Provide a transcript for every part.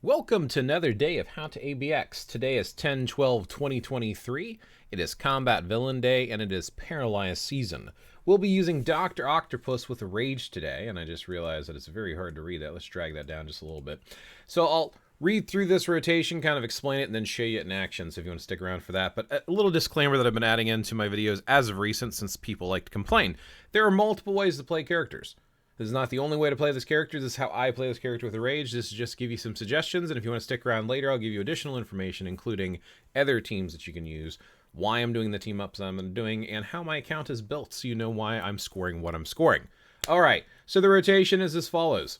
Welcome to another day of How to ABX. Today is 10/12/2023. It is Combat Villain Day, and it is Paralyze season. We'll be using Dr. Octopus with a Rage today, and I just realized that it's very hard to read that. Let's drag that down just a little bit. So I'll read through this rotation, kind of explain it, and then show you it in action, so if you want to stick around for that. But a little disclaimer that I've been adding into my videos as of recent, since people like to complain. There are multiple ways to play characters. This is not the only way to play this character. This is how I play this character with a Rage. This is just to give you some suggestions, and if you want to stick around later, I'll give you additional information, including other teams that you can use, why I'm doing the team ups I'm doing, and how my account is built, so you know why I'm scoring what I'm scoring. All right, so the rotation is as follows.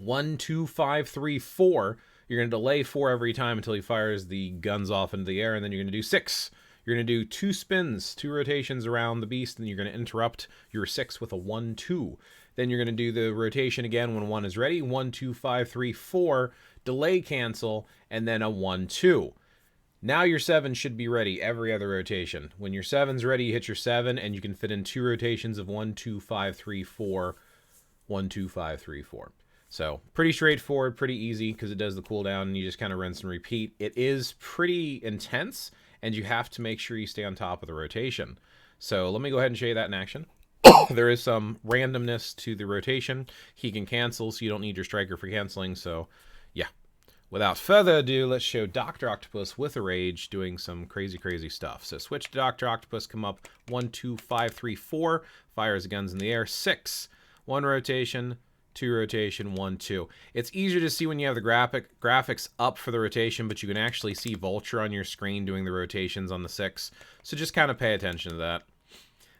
1, 2, 5, 3, 4. You're going to delay 4 every time until he fires the guns off into the air, and then you're going to do 6. You're going to do 2 spins, 2 rotations around the beast, and you're going to interrupt your 6 with a 1, 2. Then you're going to do the rotation again when 1 is ready. 1, 2, 5, 3, 4. Delay cancel, and then a 1, 2. Now your 7 should be ready every other rotation. When your 7's ready, you hit your 7, and you can fit in 2 rotations of 1, 2, 5, 3, 4. 1, 2, 5, 3, 4. So pretty straightforward, pretty easy, because it does the cooldown, and you just kind of rinse and repeat. It is pretty intense, and you have to make sure you stay on top of the rotation. So let me go ahead and show you that in action. There is some randomness to the rotation. He can cancel, so you don't need your striker for canceling. So, yeah. Without further ado, let's show Dr. Octopus with a Rage doing some crazy, crazy stuff. So switch to Dr. Octopus, come up 1, 2, 5, 3, 4. Fires guns in the air. 6. 1 rotation. 2 rotation, 1, 2. It's easier to see when you have the graphics up for the rotation, but you can actually see Vulture on your screen doing the rotations on the 6. So just kind of pay attention to that.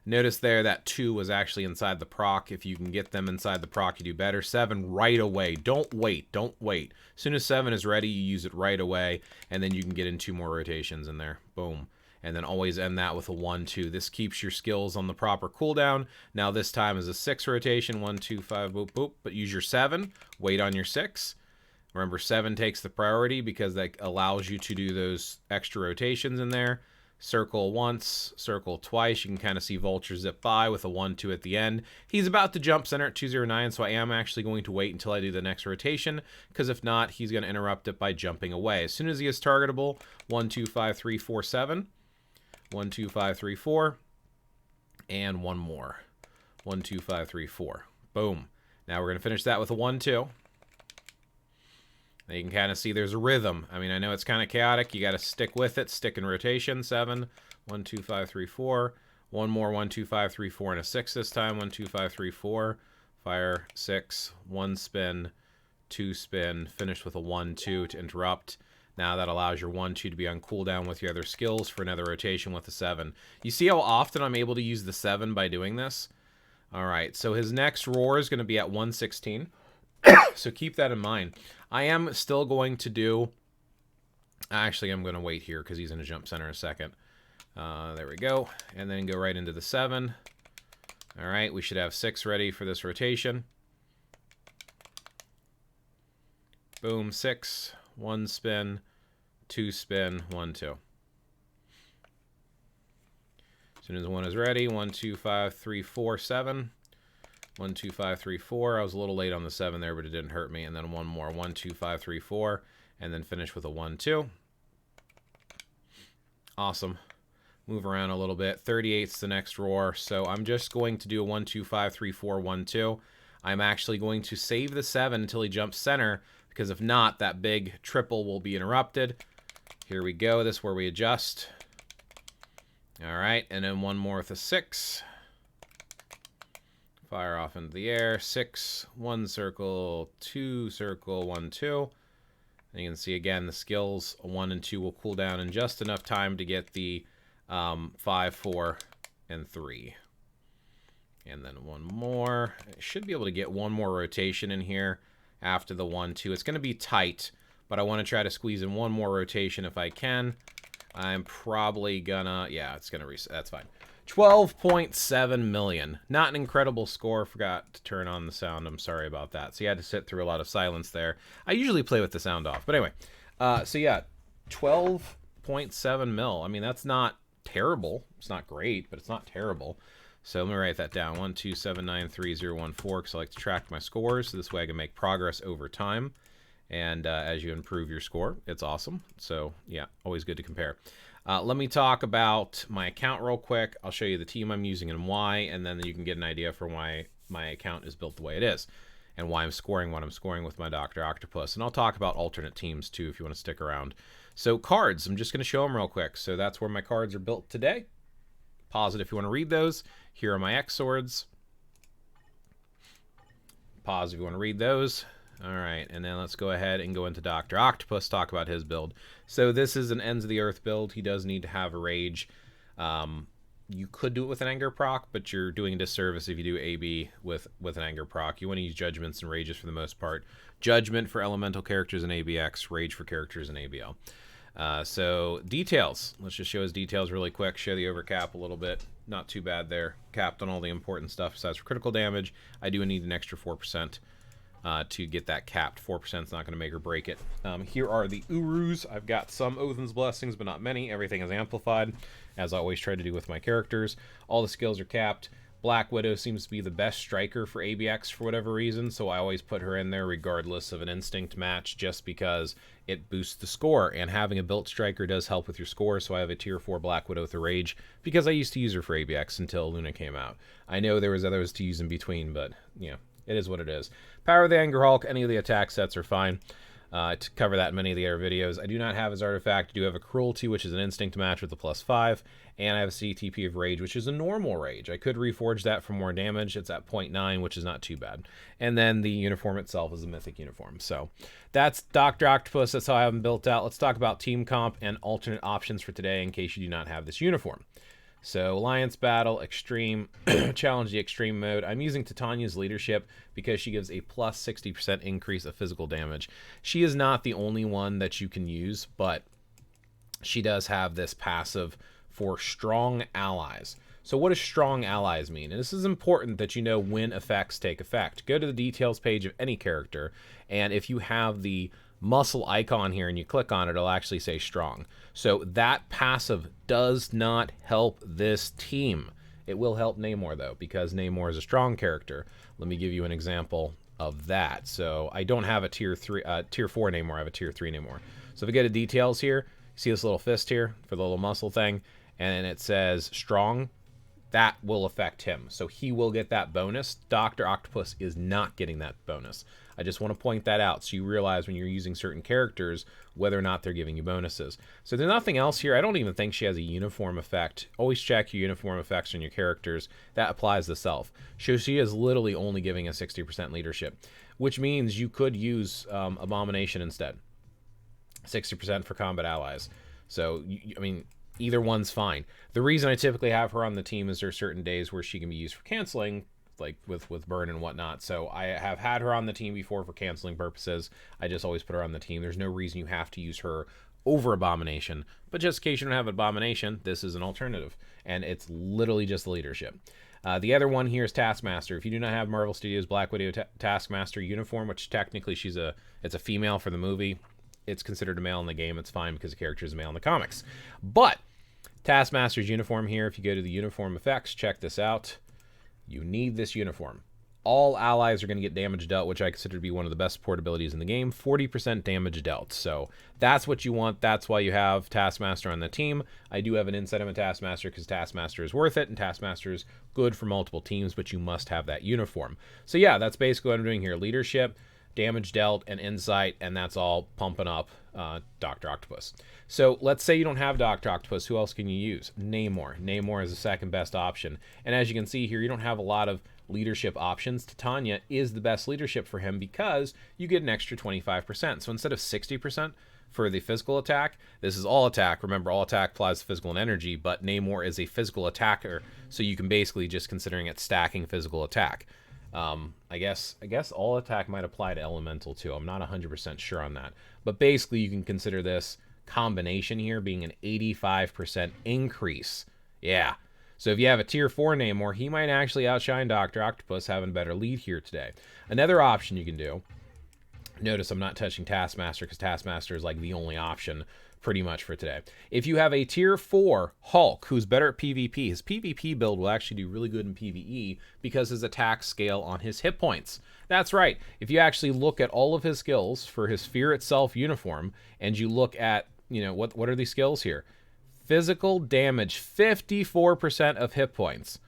Notice there that 2 was actually inside the proc. If you can get them inside the proc, you do better. 7 right away. Don't wait. Don't wait. As soon as 7 is ready, you use it right away, and then you can get in 2 more rotations in there. Boom. And then always end that with a 1, 2. This keeps your skills on the proper cooldown. Now this time is a 6 rotation. 1, 2, 5, boop, boop. But use your 7. Wait on your 6. Remember, 7 takes the priority because that allows you to do those extra rotations in there. Circle once, circle twice. You can kind of see Vulture zip by with a 1, 2 at the end. He's about to jump center at 209, so I am actually going to wait until I do the next rotation, because if not, he's going to interrupt it by jumping away. As soon as he is targetable, 1, 2, 5, 3, 4, 7. 1, 2, 5, 3, 4. And 1 more. 1, 2, 5, 3, 4. Boom. Now we're going to finish that with a 1, 2. Now you can kind of see there's a rhythm. I mean, I know it's kind of chaotic. You got to stick with it. Stick in rotation. 7. 1, 2, 5, 3, 4. 1 more. 1, 2, 5, 3, 4, and a 6 this time. 1, 2, 5, 3, 4. Fire 6. 1 spin. 2 spin. Finish with a 1, 2 to interrupt. Now that allows your 1, 2 to be on cooldown with your other skills for another rotation with a 7. You see how often I'm able to use the 7 by doing this? Alright, so his next roar is going to be at 116. So keep that in mind. I am still going to do... Actually, I'm going to wait here because he's going to jump center in a second. There we go. And then go right into the 7. Alright, we should have 6 ready for this rotation. Boom, 6. 1 spin, 2 spin, 1, 2. As soon as 1 is ready, 1, 2, 5, 3, 4, 7. 1, 2, 5, 3, 4. I was a little late on the 7 there, but it didn't hurt me. And then 1 more. 1, 2, 5, 3, 4. And then finish with a 1, 2. Awesome. Move around a little bit. 38's the next roar. So I'm just going to do a 1, 2, 5, 3, 4, 1, 2. I'm actually going to save the 7 until he jumps center, because if not, that big triple will be interrupted. Here we go. This is where we adjust. All right, and then 1 more with a 6. Fire off into the air. 6, 1 circle, 2 circle, 1, 2. And you can see again the skills 1 and 2 will cool down in just enough time to get the 5, 4, and 3. And then 1 more. I should be able to get 1 more rotation in here after the 1, 2. It's going to be tight, but I want to try to squeeze in 1 more rotation if I can. I'm probably gonna... Yeah, it's going to reset. That's fine. 12.7 million. Not an incredible score. Forgot to turn on the sound. I'm sorry about that. So you had to sit through a lot of silence there. I usually play with the sound off. But anyway, so yeah, 12.7 mil. I mean, that's not terrible. It's not great, but it's not terrible. So let me write that down. 127933014, because I like to track my scores, so this way I can make progress over time. And as you improve your score, it's awesome. So yeah, always good to compare. Let me talk about my account real quick. I'll show you the team I'm using and why, and then you can get an idea for why my account is built the way it is and why I'm scoring what I'm scoring with my Dr. Octopus. And I'll talk about alternate teams too if you want to stick around. So cards, I'm just going to show them real quick. So that's where my cards are built today. Pause it if you want to read those. Here are my X swords. Pause if you want to read those. All right, and then let's go ahead and go into Dr. Octopus, talk about his build. So this is an Ends of the Earth build. He does need to have a rage. You could do it with an anger proc, but you're doing a disservice if you do AB with an anger proc. You want to use judgments and rages for the most part. Judgment for elemental characters in ABX, rage for characters in ABL. So details. Let's just show his details really quick. Show the overcap a little bit. Not too bad there. Capped on all the important stuff besides for critical damage. I do need an extra 4%. To get that capped. 4% is not going to make or break it. Here are the Urus. I've got some Odin's Blessings, but not many. Everything is amplified, as I always try to do with my characters. All the skills are capped. Black Widow seems to be the best striker for ABX for whatever reason, so I always put her in there regardless of an instinct match just because it boosts the score, and having a built striker does help with your score, so I have a tier 4 Black Widow with a rage because I used to use her for ABX until Luna came out. I know there was others to use in between, but, you know, it is what it is. Power of the Anger Hulk, any of the attack sets are fine. To cover that in many of the other videos. I do not have his artifact. I do have a Cruelty, which is an instinct match with a +5, and I have a CTP of Rage, which is a normal Rage. I could reforge that for more damage. It's at 0.9, which is not too bad. And then the uniform itself is a mythic uniform. So that's Dr. Octopus. That's how I have him built out. Let's talk about team comp and alternate options for today in case you do not have this uniform. So Alliance Battle, Extreme, Challenge the Extreme mode. I'm using Titania's Leadership because she gives a plus 60% increase of physical damage. She is not the only one that you can use, but she does have this passive for strong allies. So what does strong allies mean? And this is important that you know when effects take effect. Go to the details page of any character, and if you have the muscle icon here and you click on it, it'll actually say strong. So that passive does not help this team. It will help Namor though, because Namor is a strong character. Let me give you an example of that. So I don't have a tier 4 Namor, I have a tier 3 Namor. So if we go to details here, see this little fist here for the little muscle thing, and it says strong. That will affect him. So he will get that bonus. Dr. Octopus is not getting that bonus. I just want to point that out so you realize when you're using certain characters whether or not they're giving you bonuses. So there's nothing else here. I don't even think she has a uniform effect. Always check your uniform effects on your characters. That applies to self. So she is literally only giving a 60% leadership, which means you could use Abomination instead. 60% for combat allies. So, I mean, either one's fine. The reason I typically have her on the team is there are certain days where she can be used for canceling, like with burn and whatnot. So I have had her on the team before for canceling purposes. I just always put her on the team. There's no reason you have to use her over Abomination. But just in case you don't have Abomination, this is an alternative. And it's literally just leadership. The other one here is Taskmaster. If you do not have Marvel Studios Black Widow Taskmaster uniform, which technically it's a female for the movie, it's considered a male in the game. It's fine because the character is a male in the comics. But Taskmaster's uniform here, if you go to the uniform effects, check this out. You need this uniform. All allies are going to get damage dealt, which I consider to be one of the best support abilities in the game. 40% damage dealt. So that's what you want. That's why you have Taskmaster on the team. I do have an insight on a Taskmaster because Taskmaster is worth it, and Taskmaster is good for multiple teams, but you must have that uniform. So yeah, that's basically what I'm doing here. Leadership, damage dealt, and insight, and that's all pumping up Dr. Octopus. So let's say you don't have Dr. Octopus. Who else can you use? Namor. Namor is the second best option. And as you can see here, you don't have a lot of leadership options. Titania is the best leadership for him because you get an extra 25%. So instead of 60% for the physical attack, this is all attack. Remember, all attack applies to physical and energy, but Namor is a physical attacker, so you can basically just considering it stacking physical attack. I guess all attack might apply to elemental too. I'm not 100% sure on that. But basically you can consider this combination here being an 85% increase. Yeah. So if you have a tier 4 Namor, he might actually outshine Dr. Octopus, having a better lead here today. Another option you can do Notice I'm not touching Taskmaster because Taskmaster is like the only option pretty much for today. If you have a tier 4 Hulk who's better at PvP, his PvP build will actually do really good in PvE because his attacks scale on his hit points. That's right. If you actually look at all of his skills for his Fear Itself uniform, and you look at, you know, what are these skills here? Physical damage, 54% of hit points.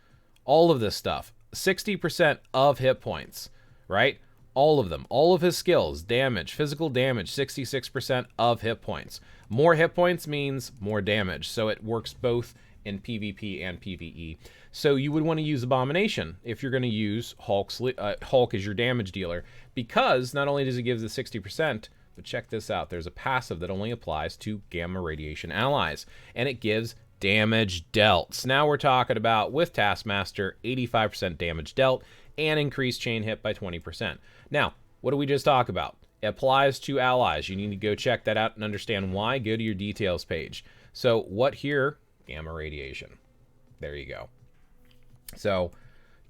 All of this stuff, 60% of hit points, right? All of them, all of his skills, damage, physical damage, 66% of hit points. More hit points means more damage, so it works both in PvP and PvE. So you would want to use Abomination if you're going to use Hulk as your damage dealer, because not only does it give the 60%, but check this out, there's a passive that only applies to gamma radiation allies, and it gives damage dealt. So now we're talking about, with Taskmaster, 85% damage dealt, and increased chain hit by 20%. Now, what do we just talk about? It applies to allies. You need to go check that out and understand why. Go to your details page. So what here? Gamma radiation. There you go. So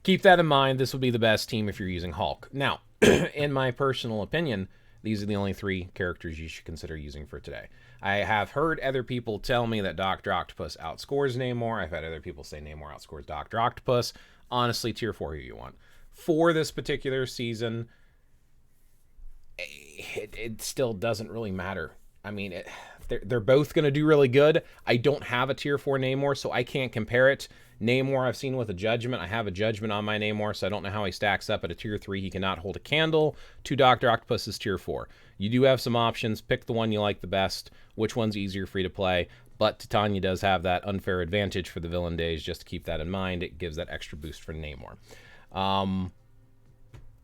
keep that in mind. This will be the best team if you're using Hulk. Now, in my personal opinion, these are the only 3 characters you should consider using for today. I have heard other people tell me that Dr. Octopus outscores Namor. I've had other people say Namor outscores Dr. Octopus. Honestly, tier 4 who you want. For this particular season, it still doesn't really matter. I mean, they're both going to do really good. I don't have a tier 4 Namor, so I can't compare it. Namor I've seen with a Judgment. I have a Judgment on my Namor, so I don't know how he stacks up at a tier 3. He cannot hold a candle to Dr. Octopus's tier 4. You do have some options. Pick the one you like the best. Which one's easier for you to play. But Titania does have that unfair advantage for the villain days. Just to keep that in mind, it gives that extra boost for Namor.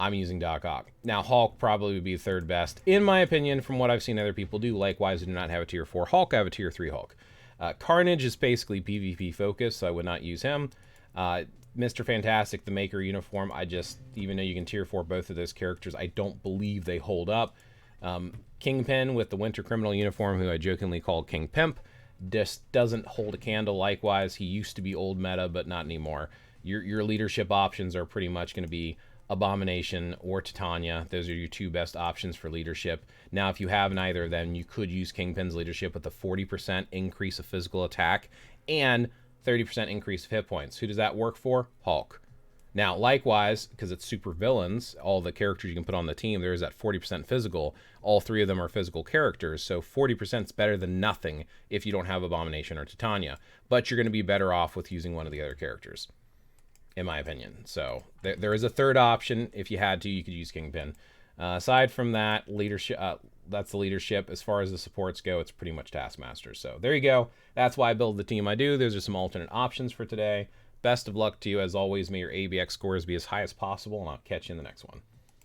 I'm using Doc Ock. Now, Hulk probably would be third best, in my opinion, from what I've seen other people do. Likewise, I do not have a tier 4 Hulk. I have a tier 3 Hulk. Carnage is basically PvP focused, so I would not use him. Mr. Fantastic, the Maker uniform, even though you can tier 4 both of those characters, I don't believe they hold up. Kingpin with the Winter Criminal uniform, who I jokingly call King Pimp, just doesn't hold a candle. Likewise, he used to be old meta, but not anymore. Your leadership options are pretty much going to be Abomination or Titania. Those are your 2 best options for leadership. Now, if you have neither of them, you could use Kingpin's leadership with a 40% increase of physical attack and 30% increase of hit points. Who does that work for? Hulk. Now, likewise, because it's super villains, all the characters you can put on the team, there is that 40% physical. All 3 of them are physical characters, so 40% is better than nothing if you don't have Abomination or Titania. But you're going to be better off with using one of the other characters, in my opinion. So there is a third option. If you had to, you could use Kingpin. Aside from that, leadership, that's the leadership. As far as the supports go, it's pretty much Taskmaster. So there you go. That's why I build the team I do. Those are some alternate options for today. Best of luck to you. As always, may your ABX scores be as high as possible, and I'll catch you in the next one.